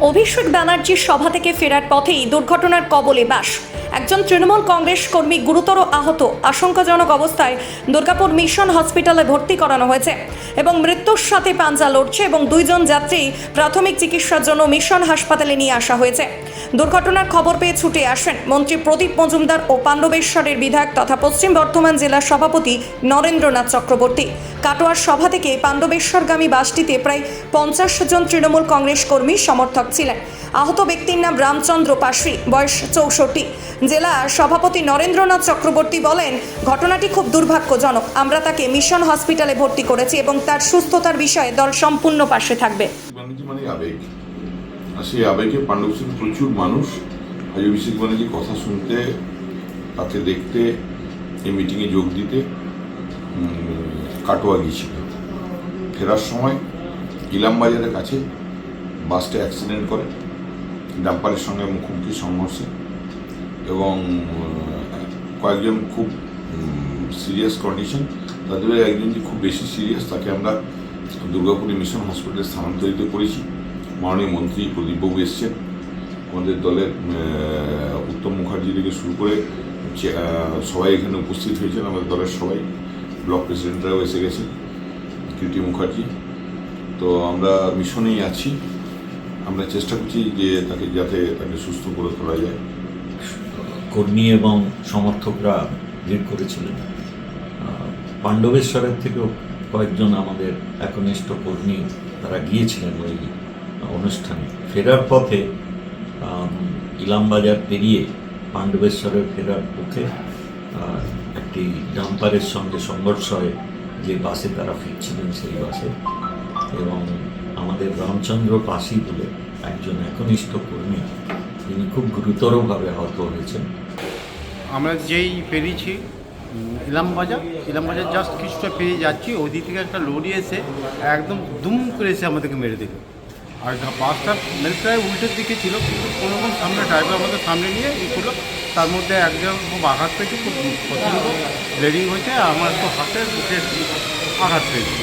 অভিষেক ব্যানার্জির সভা থেকে ফেরার পথেই দুর্ঘটনার কবলে বাস। একজন তৃণমূল কংগ্রেস কর্মী গুরুতর আহত, আশঙ্কাজনক অবস্থায় দুর্গাপুর মিশন হসপিটালে ভর্তি করানো হয়েছে এবং মৃত্যুর সাথে পাঞ্জা লড়ছে এবং দুইজন যাত্রী প্রাথমিক চিকিৎসার জন্য মিশন হাসপাতালে নিয়ে আসা হয়েছে। দুর্ঘটনার খবর পেয়ে ছুটে আসেন মন্ত্রী প্রদীপ মজুমদার ও পাণ্ডবেশ্বরের বিধায়ক তথা পশ্চিম বর্ধমান জেলার সভাপতি নরেন্দ্রনাথ চক্রবর্তী। কাটোয়ার সভা থেকে পাণ্ডবেশ্বরগামী বাসটিতে প্রায় 50 জন তৃণমূল কংগ্রেস কর্মী সমর্থক ছিলেন। আহত ব্যক্তির নাম রামচন্দ্র পাশরি, বয়স 64। জেলা সভাপতি নরেন্দ্রনাথ চক্রবর্তী বলেন, ঘটনাটি খুব দুর্ভাগ্যজনক। আমরা তাকে মিশন হসপিটালে ভর্তি করেছি এবং তার সুস্থতার বিষয়ে দল সম্পূর্ণ পাশে থাকবে। মানে আবেগ, আর সেই আবেগে পাণ্ডবেশ্বরে প্রচুর মানুষ আজ অভিষেক ব্যানার্জির কথা শুনতে, তাকে দেখতে, এই মিটিংয়ে যোগ দিতে কাটোয়া গিয়েছিল। ফেরার সময় ইলামবাজারের কাছে বাসটা অ্যাক্সিডেন্ট করে, ডাম্পারের সঙ্গে মুখোমুখি সংঘর্ষে, এবং কয়েকজন খুব সিরিয়াস কন্ডিশন। তাদের একজন যে খুব বেশি সিরিয়াস, তাকে আমরা দুর্গাপুর মিশন হসপিটালে স্থানান্তরিত করেছি। মাননীয় মন্ত্রী প্রদীপবাবু এসছেন, আমাদের দলের উত্তম মুখার্জি থেকে শুরু করে সবাই এখানে উপস্থিত হয়েছেন। আমাদের দলের সবাই, ব্লক প্রেসিডেন্টরাও এসে গেছেন, কিউটি মুখার্জি। তো আমরা মিশনেই আছি, আমরা চেষ্টা করছি যে যাতে তাকে সুস্থ করে তোলা যায়। কর্মী এবং সমর্থকরা ভিড় করেছিলেন। পাণ্ডবেশ্বরের থেকেও কয়েকজন আমাদের একনিষ্ঠ কর্মী তারা গিয়েছিলেন ওই অনুষ্ঠানে। ফেরার পথে ইলামবাজার পেরিয়ে পাণ্ডবেশ্বরের ফেরার পথে একটি ডাম্পারের সঙ্গে সংঘর্ষ হয়, যে বাসে তারা ফিরছিলেন সেই বাসে, এবং আমাদের রামচন্দ্র পাশি বলে একজন একনিষ্ঠ কর্মী, তিনি খুব গুরুতরভাবে আহত হয়েছেন। আমরা যেই পেরিয়েছি ইলামবাজার জাস্ট কিছুটা পেরিয়ে যাচ্ছি, ওদিক থেকে একটা লরি এসে একদম দুম করে এসে আমাদেরকে মেরে দিল। আর বাসটা প্রায় উল্টের দিকে ছিল, কিন্তু কোনোরকম সামনে ড্রাইভার আমাদের সামনে নিয়ে করলো। তার মধ্যে একজন খুব আঘাত পেয়েছে, খুব প্রচণ্ড ব্লিডিং হয়েছে। আমার তো হাতে বুকে আঘাত পেয়েছে।